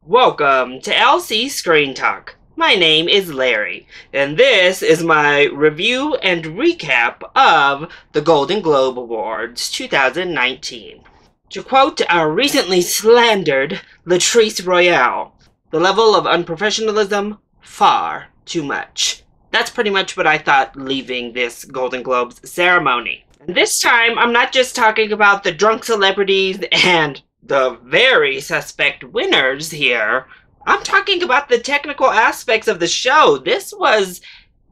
Welcome to LC Screen Talk. My name is Larry, and this is my review and recap of the Golden Globe Awards 2019. To quote our recently slandered Latrice Royale, the level of unprofessionalism, far too much. That's pretty much what I thought leaving this Golden Globes ceremony. And this time, I'm not just talking about the drunk celebrities and the very suspect winners here. I'm talking about the technical aspects of the show. This was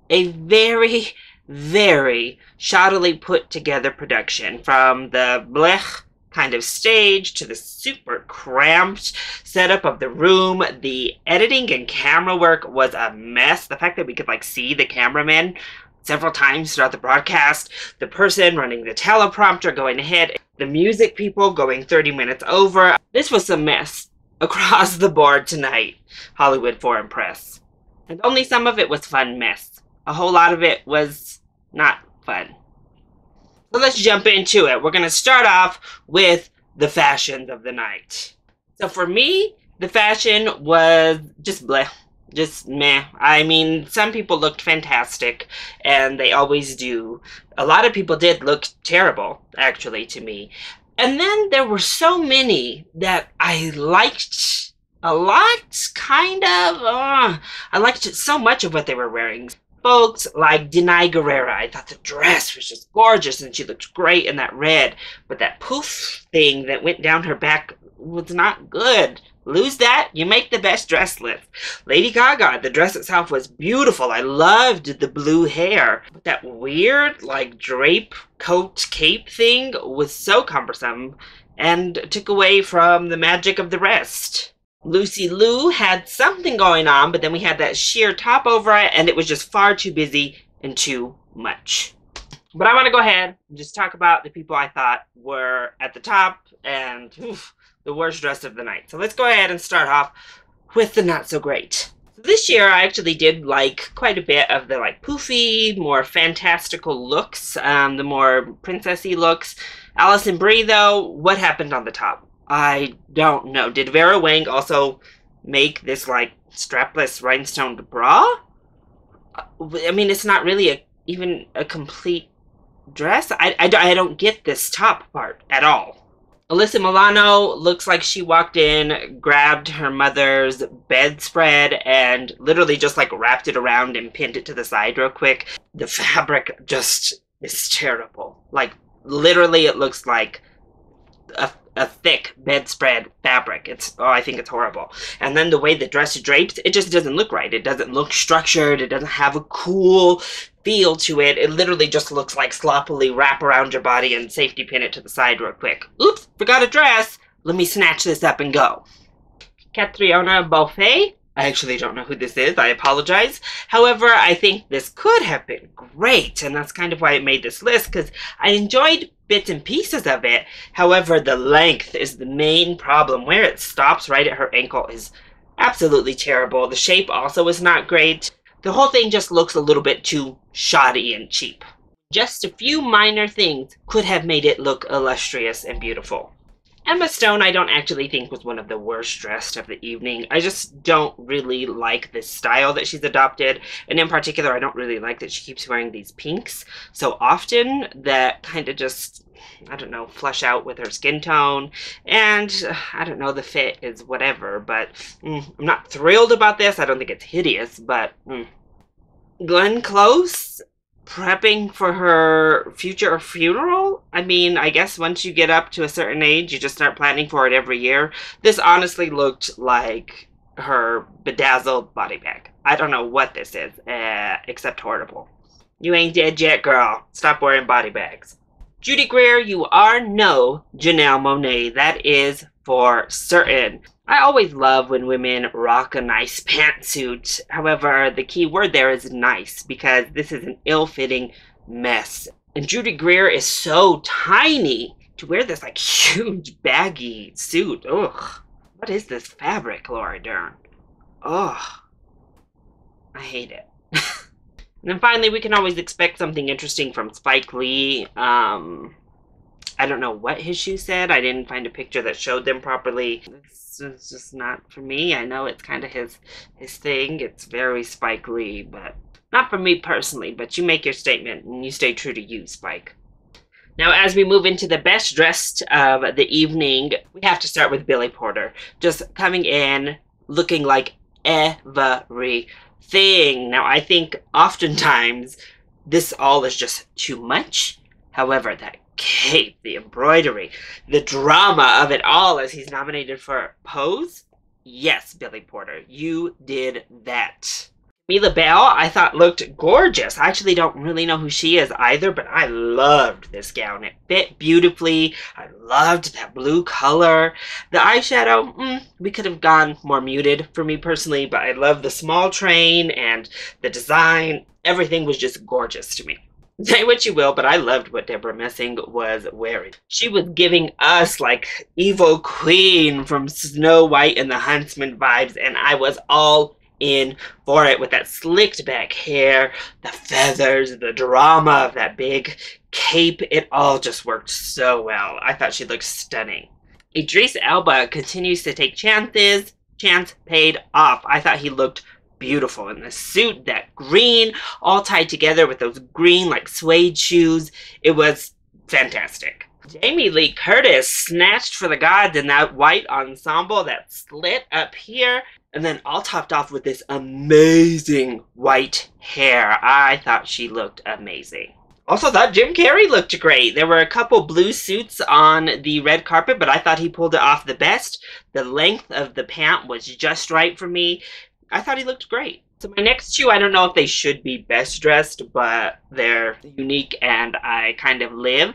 a very, very shoddily put together production, from the blech kind of stage to the super cramped setup of the room. The editing and camera work was a mess. The fact that we could see the cameraman several times throughout the broadcast, the person running the teleprompter going ahead, the music people going 30 minutes over. This was a mess across the board tonight, Hollywood Foreign Press. And only some of it was fun mess. A whole lot of it was not fun. So let's jump into it. We're going to start off with the fashions of the night. So for me, the fashion was just bleh. Just meh. I mean, some people looked fantastic, and they always do. A lot of people did look terrible, actually, to me. And then there were so many that I liked a lot, kind of. I liked so much of what they were wearing. Folks like Denai Guerrera. I thought the dress was just gorgeous, and she looked great in that red. But that poof thing that went down her back was not good. Lose that, you make the best dress list. Lady Gaga, the dress itself was beautiful. I loved the blue hair. But that weird, drape, coat, cape thing was so cumbersome and took away from the magic of the rest. Lucy Liu had something going on, but then we had that sheer top over it, and it was just far too busy and too much. But I want to go ahead and just talk about the people I thought were at the top and the worst dress of the night. So let's go ahead and start off with the not so great. So this year I actually did like quite a bit of the poofy, more fantastical looks, the more princessy looks. Alison Brie, though, what happened on the top? I don't know. Did Vera Wang also make this strapless rhinestone bra? I mean, it's not really even a complete dress. I don't get this top part at all. Alyssa Milano looks like she walked in, grabbed her mother's bedspread, and literally just wrapped it around and pinned it to the side real quick. The fabric just is terrible. Literally it looks like a thick bedspread fabric. I think it's horrible. And then the way the dress drapes, it just doesn't look right. It doesn't look structured. It doesn't have a cool feel to it. It literally just looks like sloppily wrap around your body and safety pin it to the side real quick. Oops, forgot a dress. Let me snatch this up and go. Catriona Buffet. I actually don't know who this is. I apologize. However, I think this could have been great, and that's kind of why I made this list, because I enjoyed bits and pieces of it. However, the length is the main problem. Where it stops right at her ankle is absolutely terrible. The shape also is not great. The whole thing just looks a little bit too shoddy and cheap. Just a few minor things could have made it look illustrious and beautiful. Emma Stone, I don't actually think was one of the worst dressed of the evening. I just don't really like the style that she's adopted. And in particular, I don't really like that she keeps wearing these pinks so often that kind of just, I don't know, flush out with her skin tone. And I don't know, the fit is whatever, but I'm not thrilled about this. I don't think it's hideous, but Glenn Close prepping for her future funeral? I mean, I guess once you get up to a certain age, you just start planning for it every year. This honestly looked like her bedazzled body bag. I don't know what this is, except horrible. You ain't dead yet, girl. Stop wearing body bags. Judy Greer, you are no Janelle Monáe. That is for certain. I always love when women rock a nice pantsuit. However, the key word there is nice, because this is an ill-fitting mess. And Judy Greer is so tiny to wear this huge baggy suit. Ugh. What is this fabric, Laura Dern? Ugh. I hate it. And then finally, we can always expect something interesting from Spike Lee. I don't know what his shoe said. I didn't find a picture that showed them properly. This is just not for me. I know it's kind of his thing. It's very Spike Lee, but not for me personally. But you make your statement and you stay true to you, Spike. Now, as we move into the best dressed of the evening, we have to start with Billy Porter. Just coming in, looking like everything. Now, I think oftentimes this all is just too much. However, that cape, the embroidery, the drama of it all as he's nominated for Pose. Yes, Billy Porter, you did that. Mila Bell, I thought looked gorgeous. I actually don't really know who she is either, but I loved this gown. It fit beautifully. I loved that blue color. The eyeshadow, we could have gone more muted for me personally, but I love the small train and the design. Everything was just gorgeous to me. Say what you will, but I loved what Deborah Messing was wearing. She was giving us like evil queen from Snow White and the Huntsman vibes, and I was all in for it with that slicked back hair, the feathers, the drama of that big cape. It all just worked so well. I thought she looked stunning. Idris Elba continues to take chances. Chance paid off. I thought he looked beautiful in the suit, that green, all tied together with those green like suede shoes. It was fantastic. Jamie Lee Curtis snatched for the gods in that white ensemble, that slit up here, and then all topped off with this amazing white hair. I thought she looked amazing. Also thought Jim Carrey looked great. There were a couple blue suits on the red carpet, but I thought he pulled it off the best. The length of the pant was just right for me. I thought he looked great. So my next two, I don't know if they should be best dressed, but they're unique and I kind of live.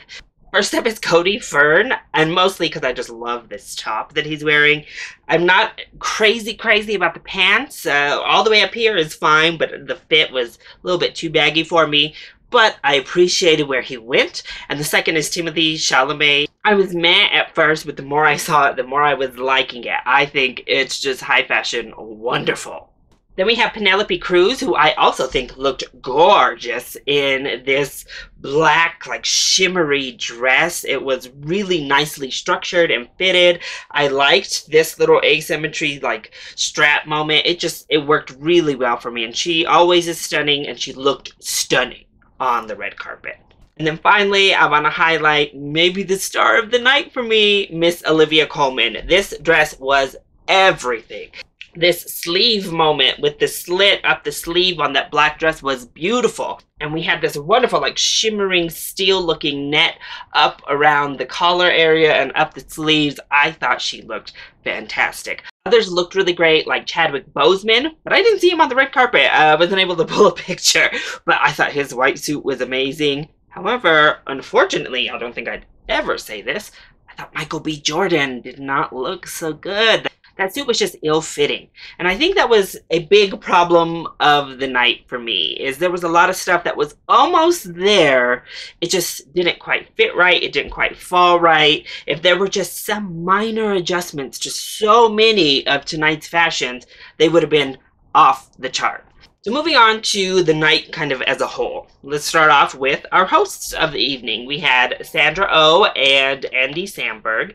First up is Cody Fern, and mostly because I just love this top that he's wearing. I'm not crazy about the pants. All the way up here is fine, but the fit was a little bit too baggy for me. But I appreciated where he went. And the second is Timothée Chalamet. I was meh at first, but the more I saw it, the more I was liking it. I think it's just high fashion wonderful. Then we have Penelope Cruz, who I also think looked gorgeous in this black, like, shimmery dress. It was really nicely structured and fitted. I liked this little asymmetry, like, strap moment. It worked really well for me. And she always is stunning, and she looked stunning on the red carpet. And then finally, I want to highlight maybe the star of the night for me, Miss Olivia Colman. This dress was everything. This sleeve moment with the slit up the sleeve on that black dress was beautiful. And we had this wonderful, like, shimmering steel looking net up around the collar area and up the sleeves. I thought she looked fantastic. Others looked really great, like Chadwick Boseman, but I didn't see him on the red carpet. I wasn't able to pull a picture, but I thought his white suit was amazing. However, unfortunately, I don't think I'd ever say this, I thought Michael B. Jordan did not look so good. That suit was just ill-fitting. And I think that was a big problem of the night for me, is there was a lot of stuff that was almost there. It just didn't quite fit right. It didn't quite fall right. If there were just some minor adjustments to so many of tonight's fashions, they would have been off the chart. So moving on to the night kind of as a whole. Let's start off with our hosts of the evening. We had Sandra Oh and Andy Samberg.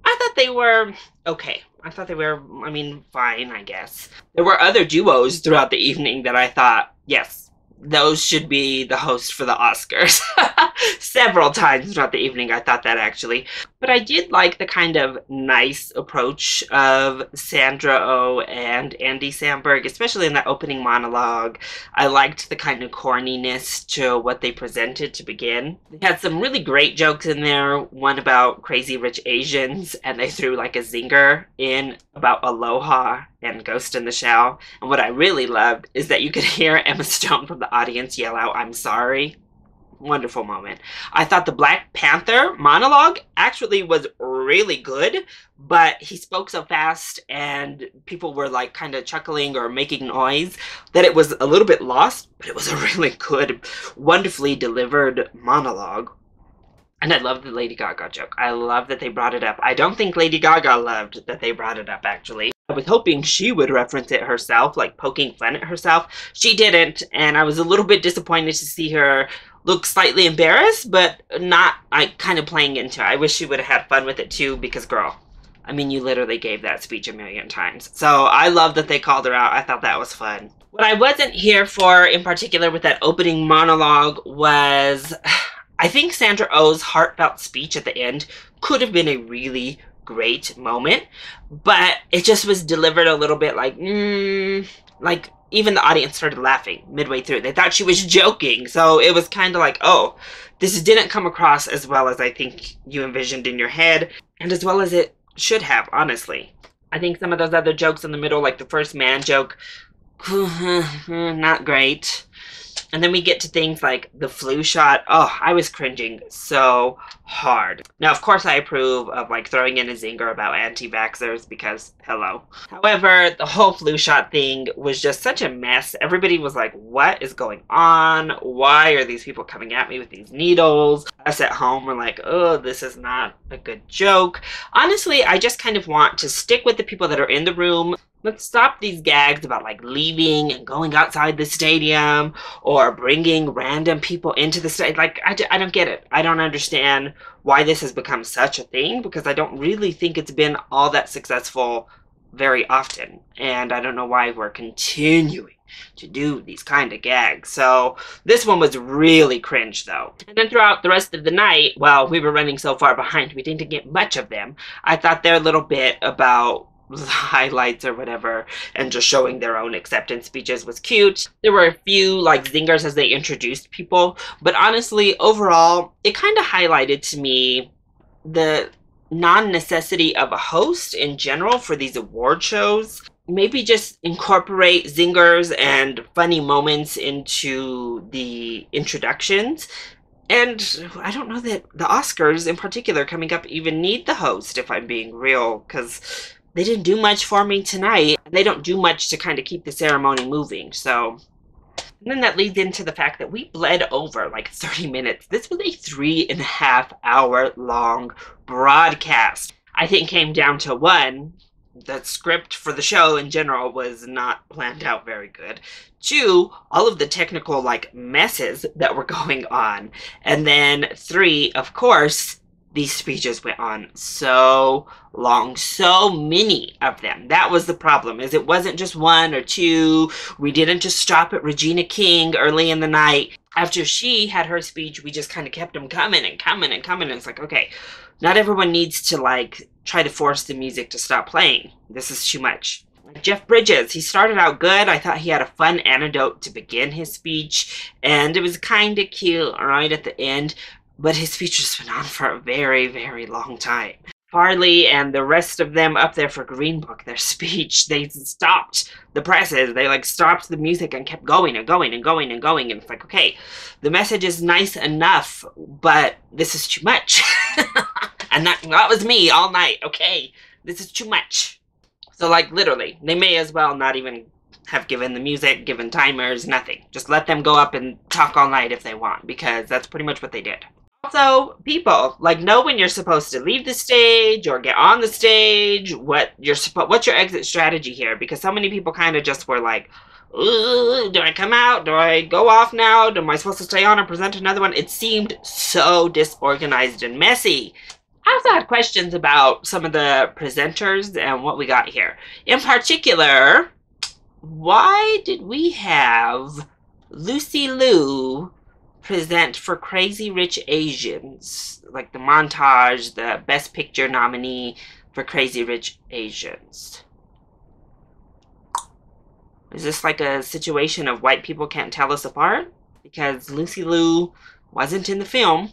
I thought they were okay. I thought they were, fine, I guess. There were other duos throughout the evening that I thought, yes, those should be the host for the Oscars. Several times throughout the evening, I thought that actually. But I did like the kind of nice approach of Sandra Oh and Andy Samberg, especially in that opening monologue. I liked the kind of corniness to what they presented to begin. They had some really great jokes in there. One about Crazy Rich Asians, and they threw like a zinger in about Aloha and Ghost in the Shell. And what I really loved is that you could hear Emma Stone from the audience yell out, "I'm sorry." Wonderful moment. I thought the Black Panther monologue actually was really good, but he spoke so fast and people were like kind of chuckling or making noise that it was a little bit lost, but it was a really good, wonderfully delivered monologue. And I love the Lady Gaga joke. I love that they brought it up. I don't think Lady Gaga loved that they brought it up, actually. I was hoping she would reference it herself, like poking fun at herself. She didn't, and I was a little bit disappointed to see her looked slightly embarrassed, but not like kind of playing into it. I wish she would have had fun with it too, because girl, I mean, you literally gave that speech a million times. So I love that they called her out. I thought that was fun. What I wasn't here for in particular with that opening monologue was, I think Sandra Oh's heartfelt speech at the end could have been a really great moment, but it just was delivered a little bit like even the audience started laughing midway through. They thought she was joking, so it was kind of like, oh, this didn't come across as well as I think you envisioned in your head, and as well as it should have, honestly. I think some of those other jokes in the middle, like the first man joke, not great. And then we get to things like the flu shot. Oh, I was cringing so hard. Now, of course, I approve of like throwing in a zinger about anti-vaxxers because, hello. However, the whole flu shot thing was just such a mess. Everybody was like, what is going on? Why are these people coming at me with these needles? Us at home were like, oh, this is not a good joke. Honestly, I just kind of want to stick with the people that are in the room. Let's stop these gags about like leaving and going outside the stadium or bringing random people into the stadium. Like, I don't get it. I don't understand why this has become such a thing, because I don't really think it's been all that successful very often. And I don't know why we're continuing to do these kind of gags. So this one was really cringe though. And then throughout the rest of the night, while we were running so far behind, we didn't get much of them. I thought their little bit about the highlights or whatever and just showing their own acceptance speeches was cute. There were a few like zingers as they introduced people, but honestly, overall, it kind of highlighted to me the non-necessity of a host in general for these award shows. Maybe just incorporate zingers and funny moments into the introductions. And I don't know that the Oscars in particular coming up even need the host, if I'm being real, because they didn't do much for me tonight. They don't do much to kind of keep the ceremony moving. So, and then that leads into the fact that we bled over like 30 minutes. This was a 3.5-hour long broadcast. I think came down to one, the script for the show in general was not planned out very good. 2, all of the technical like messes that were going on. And then 3, of course, these speeches went on so long, so many of them. That was the problem, is it wasn't just 1 or 2. We didn't just stop at Regina King early in the night. After she had her speech, we just kind of kept them coming and coming and coming. And it's like, okay, not everyone needs to like try to force the music to stop playing. This is too much. Jeff Bridges, he started out good. I thought he had a fun anecdote to begin his speech, and it was kind of cute right at the end. But his speech just went on for a very, very long time. Farley and the rest of them up there for Green Book, their speech, they stopped the presses. They like stopped the music and kept going and going and going and going. And it's like, okay, the message is nice enough, but this is too much. And that was me all night. Okay, this is too much. So like literally, they may as well not even have given the music, given timers, nothing. Just let them go up and talk all night if they want, because that's pretty much what they did. Also, people, like, know when you're supposed to leave the stage or get on the stage, what's your exit strategy here, because so many people kind of just were like, do I come out? Do I go off now? Am I supposed to stay on and present another one? It seemed so disorganized and messy. I also had questions about some of the presenters and what we got here. In particular, why did we have Lucy Liu present for Crazy Rich Asians? Like the montage, the Best Picture nominee for Crazy Rich Asians. Is this like a situation of white people can't tell us apart? Because Lucy Liu wasn't in the film.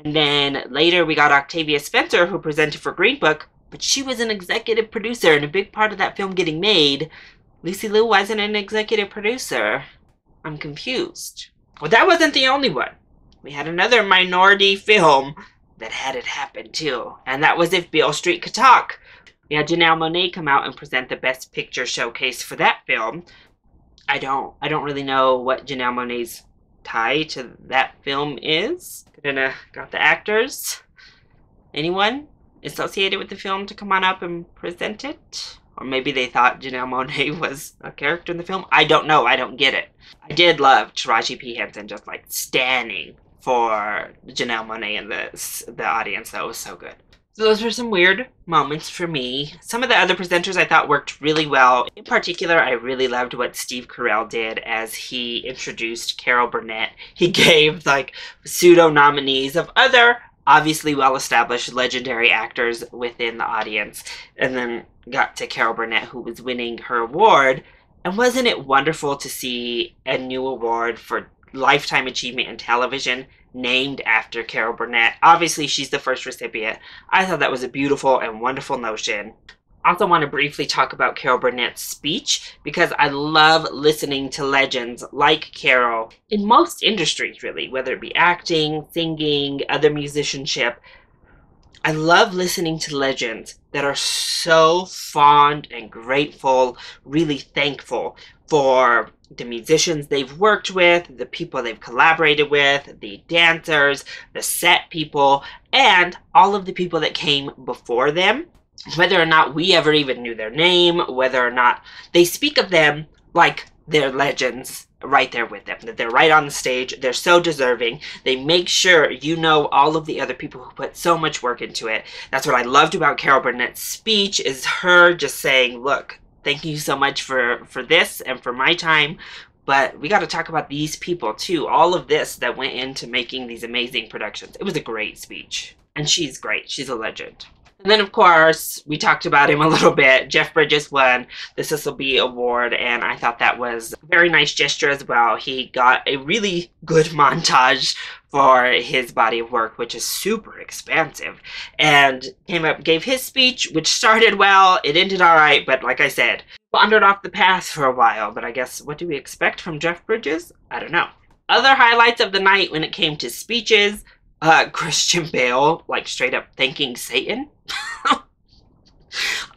And then later we got Octavia Spencer, who presented for Green Book, but she was an executive producer, and a big part of that film getting made, Lucy Liu wasn't an executive producer. I'm confused. Well, that wasn't the only one. We had another minority film that had it happen too, and that was If Beale Street Could Talk. We had Janelle Monáe come out and present the Best Picture showcase for that film. I don't really know what Janelle Monáe's tie to that film is. Couldn't have got the actors. Anyone associated with the film to come on up and present it? Or maybe they thought Janelle Monáe was a character in the film. I don't know. I don't get it. I did love Taraji P. Henson just like standing for Janelle Monáe in the audience. That was so good. So those were some weird moments for me. Some of the other presenters I thought worked really well. In particular, I really loved what Steve Carell did as he introduced Carol Burnett. He gave like pseudo nominees of other obviously well-established legendary actors within the audience, and then got to Carol Burnett, who was winning her award. And wasn't it wonderful to see a new award for Lifetime Achievement in Television named after Carol Burnett? Obviously, she's the first recipient. I thought that was a beautiful and wonderful notion. I also want to briefly talk about Carol Burnett's speech, because I love listening to legends like Carol in most industries, really, whether it be acting, singing, other musicianship. I love listening to legends that are so fond and grateful, really thankful for the musicians they've worked with, the people they've collaborated with, the dancers, the set people, and all of the people that came before them. Whether or not we ever even knew their name, whether or not they speak of them like they're legends right there with them, that they're right on the stage, they're so deserving. They make sure you know all of the other people who put so much work into it. That's what I loved about Carol Burnett's speech, is her just saying, look, thank you so much for this and for my time, but we got to talk about these people too. All of this that went into making these amazing productions. It was a great speech. And she's great. She's a legend. And then, of course, we talked about him a little bit. Jeff Bridges won the Cecil B. Award, and I thought that was a very nice gesture as well. He got a really good montage for his body of work, which is super expansive, and came up, gave his speech, which started well. It ended all right, but like I said, wandered off the path for a while. But I guess, what do we expect from Jeff Bridges? I don't know. Other highlights of the night when it came to speeches, Christian Bale, like, straight up thanking Satan.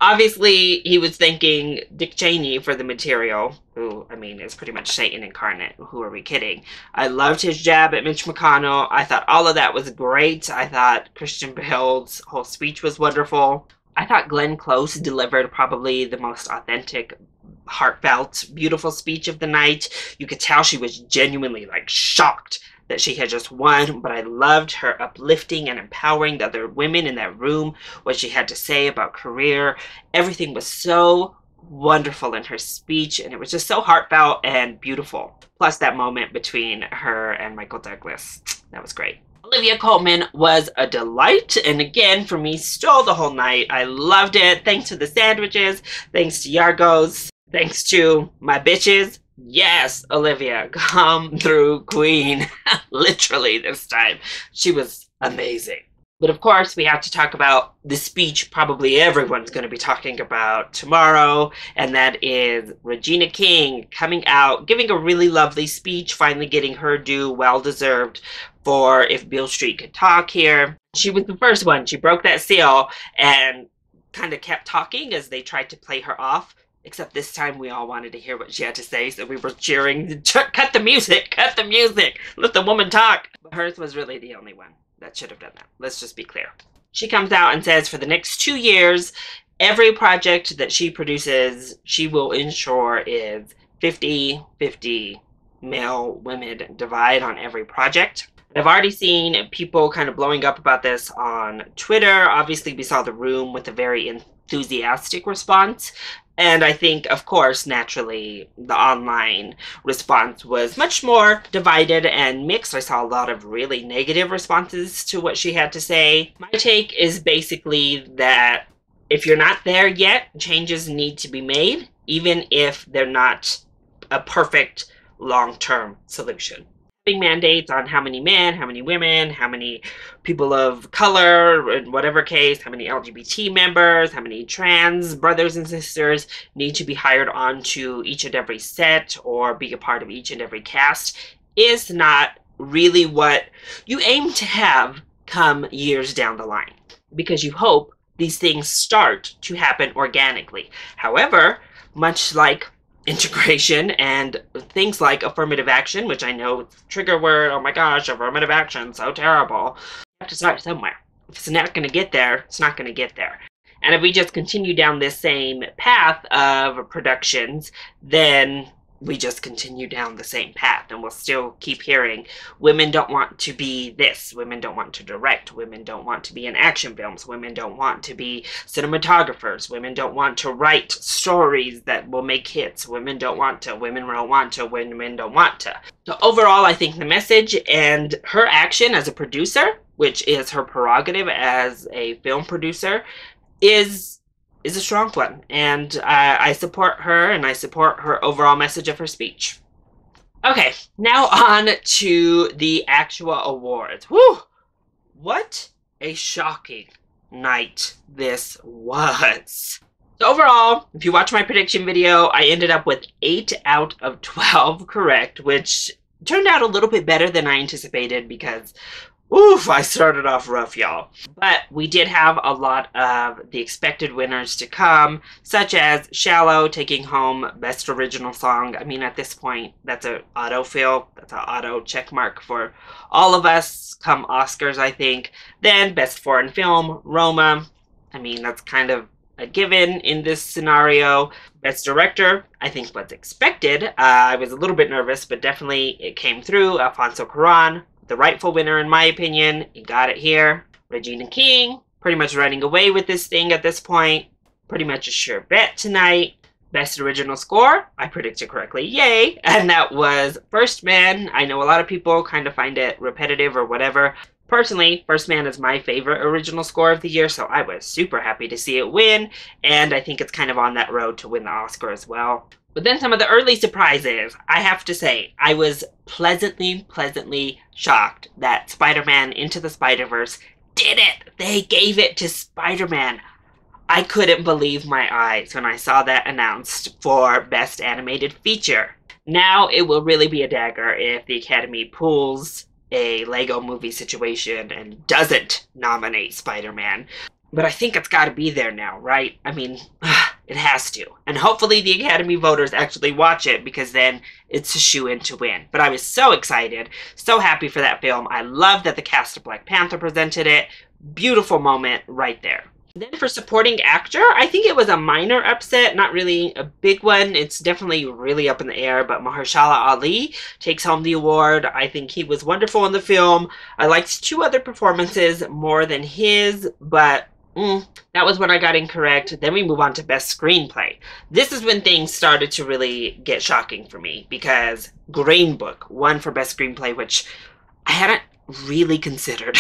Obviously, he was thanking Dick Cheney for the material, who, I mean, is pretty much Satan incarnate. Who are we kidding? I loved his jab at Mitch McConnell. I thought all of that was great. I thought Christian Bale's whole speech was wonderful. I thought Glenn Close delivered probably the most authentic, heartfelt, beautiful speech of the night. You could tell she was genuinely, like, shocked that she had just won, but I loved her uplifting and empowering the other women in that room, what she had to say about career. Everything was so wonderful in her speech, and it was just so heartfelt and beautiful. Plus that moment between her and Michael Douglas. That was great. Olivia Colman was a delight, and again, for me, stole the whole night. I loved it. Thanks to the sandwiches, thanks to Yargos, thanks to my bitches. Yes, Olivia, come through, queen. Literally this time. She was amazing. But of course, we have to talk about the speech probably everyone's going to be talking about tomorrow, and that is Regina King coming out, giving a really lovely speech, finally getting her due, well-deserved, for If Beale Street Could Talk here. She was the first one. She broke that seal and kind of kept talking as they tried to play her off. Except this time we all wanted to hear what she had to say, so we were cheering, cut the music, cut the music, let the woman talk. But hers was really the only one that should have done that. Let's just be clear. She comes out and says for the next 2 years, every project that she produces, she will ensure is 50-50 male-women divide on every project. I've already seen people kind of blowing up about this on Twitter. Obviously, we saw The Room with a very enthusiastic response. And I think, of course, naturally, the online response was much more divided and mixed. I saw a lot of really negative responses to what she had to say. My take is basically that if you're not there yet, changes need to be made, even if they're not a perfect long-term solution. Mandates on how many men, how many women, how many people of color, in whatever case, how many LGBT members, how many trans brothers and sisters need to be hired onto each and every set or be a part of each and every cast is not really what you aim to have come years down the line, because you hope these things start to happen organically. However, much like integration and things like affirmative action, which I know it's a trigger word, oh my gosh, affirmative action, so terrible. You have to start somewhere. If it's not going to get there, it's not going to get there. And if we just continue down this same path of productions, then we just continue down the same path, and we'll still keep hearing women don't want to be this, women don't want to direct, women don't want to be in action films, women don't want to be cinematographers, women don't want to write stories that will make hits, women don't want to, women don't want to, women don't want to. So overall, I think the message and her action as a producer, which is her prerogative as a film producer, is a strong one, and I support her, and I support her overall message of her speech. Okay, now on to the actual awards. Whew! What a shocking night this was. So overall, if you watch my prediction video, I ended up with 8 out of 12 correct, which turned out a little bit better than I anticipated because oof, I started off rough, y'all. But we did have a lot of the expected winners to come, such as Shallow taking home Best Original Song. I mean, at this point, that's an autofill. That's an auto check mark for all of us come Oscars, I think. Then Best Foreign Film, Roma. I mean, that's kind of a given in this scenario. Best Director, I think was expected. I was a little bit nervous, but definitely it came through. Alfonso Cuarón, the rightful winner in my opinion. He got it here. Regina King, pretty much running away with this thing at this point. Pretty much a sure bet tonight. Best Original Score, I predicted correctly, yay! And that was First Man. I know a lot of people kind of find it repetitive or whatever. Personally, First Man is my favorite original score of the year, so I was super happy to see it win, and I think it's kind of on that road to win the Oscar as well. But then some of the early surprises, I have to say, I was pleasantly shocked that Spider-Man Into the Spider-Verse did it! They gave it to Spider-Man! I couldn't believe my eyes when I saw that announced for Best Animated Feature. Now it will really be a dagger if the Academy pulls a Lego movie situation and doesn't nominate Spider-Man. But I think it's got to be there now, right? I mean, it has to. And hopefully the Academy voters actually watch it, because then it's a shoo-in to win. But I was so excited, so happy for that film. I love that the cast of Black Panther presented it. Beautiful moment right there. Then for supporting actor, I think it was a minor upset, not really a big one. It's definitely really up in the air, but Mahershala Ali takes home the award. I think he was wonderful in the film. I liked 2 other performances more than his, but that was when I got incorrect. Then we move on to Best Screenplay. This is when things started to really get shocking for me, because Green Book won for Best Screenplay, which I hadn't really considered.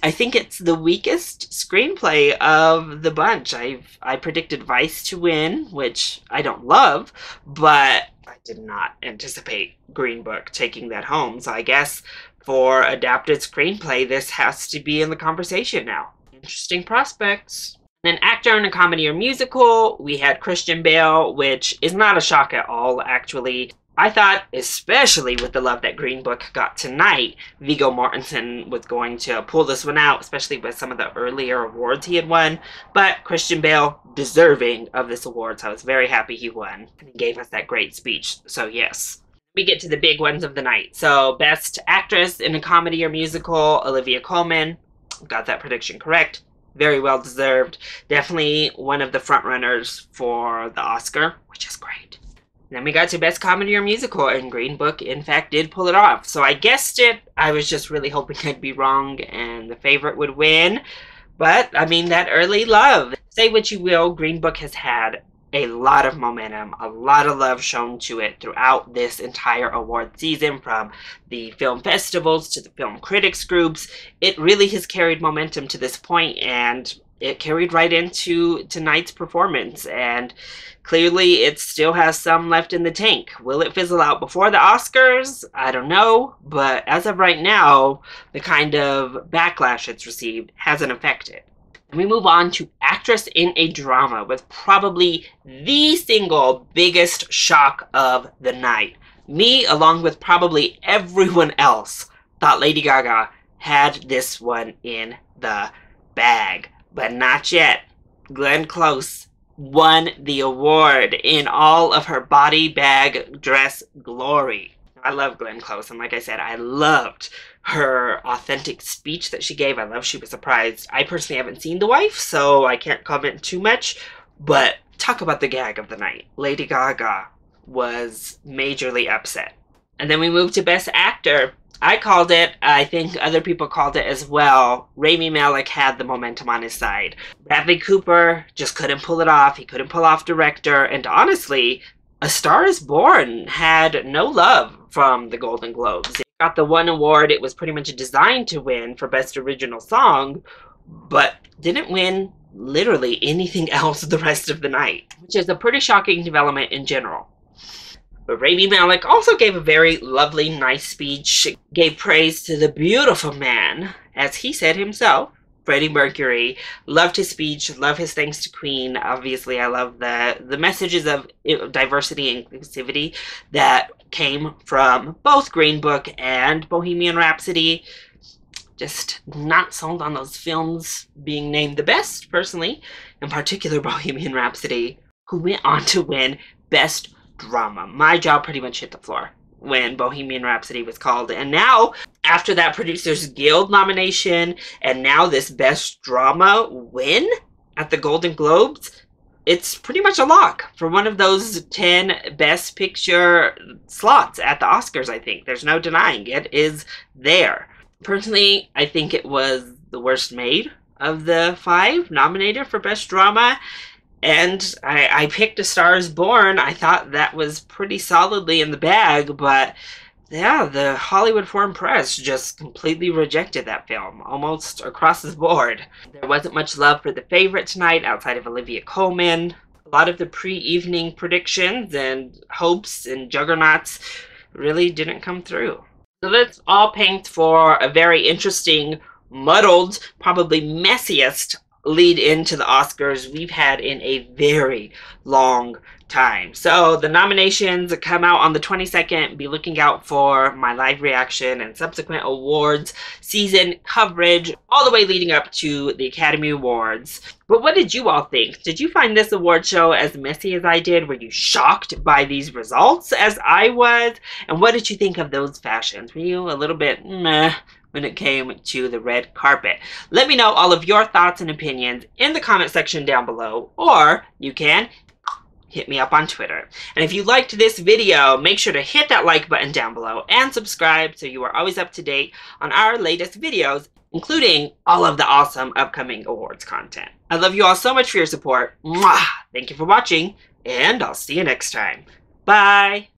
I think it's the weakest screenplay of the bunch. I predicted Vice to win, which I don't love, but I did not anticipate Green Book taking that home. So I guess for adapted screenplay, this has to be in the conversation now. Interesting prospects. Then actor in a comedy or musical, we had Christian Bale, which is not a shock at all, actually. I thought, especially with the love that Green Book got tonight, Viggo Mortensen was going to pull this one out, especially with some of the earlier awards he had won. But Christian Bale, deserving of this award, so I was very happy he won. And he gave us that great speech, so yes. We get to the big ones of the night. So, Best Actress in a Comedy or Musical, Olivia Colman. Got that prediction correct. Very well deserved. Definitely one of the frontrunners for the Oscar, which is great. Then we got to Best Comedy or Musical, and Green Book, in fact, did pull it off. So I guessed it. I was just really hoping I'd be wrong and the favorite would win. But, I mean, that early love. Say what you will, Green Book has had a lot of momentum, a lot of love shown to it throughout this entire award season, from the film festivals to the film critics groups. It really has carried momentum to this point, and it carried right into tonight's performance, and clearly it still has some left in the tank. Will it fizzle out before the Oscars? I don't know, but as of right now, the kind of backlash it's received hasn't affected it. And we move on to Actress in a Drama, with probably the single biggest shock of the night. Me, along with probably everyone else, thought Lady Gaga had this one in the bag. But not yet. Glenn Close won the award in all of her body bag dress glory. I love Glenn Close, and like I said, I loved her authentic speech that she gave. I love she was surprised. I personally haven't seen The Wife, so I can't comment too much, but talk about the gag of the night. Lady Gaga was majorly upset. And then we moved to Best Actor. I called it. I think other people called it as well. Rami Malek had the momentum on his side. Bradley Cooper just couldn't pull it off. He couldn't pull off director. And honestly, A Star is Born had no love from the Golden Globes. It got the one award it was pretty much designed to win for Best Original Song, but didn't win literally anything else the rest of the night, which is a pretty shocking development in general. But Rami Malek also gave a very lovely, nice speech, gave praise to the beautiful man, as he said himself, Freddie Mercury. Loved his speech, love his thanks to Queen. Obviously, I love the messages of diversity and inclusivity that came from both Green Book and Bohemian Rhapsody. Just not sold on those films being named the best, personally. In particular, Bohemian Rhapsody, who went on to win Best Drama. My jaw pretty much hit the floor when Bohemian Rhapsody was called. And now, after that Producers Guild nomination, and now this Best Drama win at the Golden Globes, it's pretty much a lock for one of those 10 Best Picture slots at the Oscars, I think. There's no denying it is there. Personally, I think it was the worst made of the 5 nominated for Best Drama. And I picked A Star is Born. I thought that was pretty solidly in the bag, but yeah, the Hollywood Foreign Press just completely rejected that film, almost across the board. There wasn't much love for the favorite tonight outside of Olivia Colman. A lot of the pre-evening predictions and hopes and juggernauts really didn't come through. So this all paints for a very interesting, muddled, probably messiest lead into the Oscars we've had in a very long time. So the nominations come out on the 22nd. Be looking out for my live reaction and subsequent awards season coverage all the way leading up to the Academy Awards. But what did you all think? Did you find this award show as messy as I did? Were you shocked by these results as I was? And what did you think of those fashions? Were you a little bit meh when it came to the red carpet? Let me know all of your thoughts and opinions in the comment section down below, or you can hit me up on Twitter. And if you liked this video, make sure to hit that like button down below and subscribe so you are always up to date on our latest videos, including all of the awesome upcoming awards content. I love you all so much for your support. Mwah! Thank you for watching, and I'll see you next time. Bye!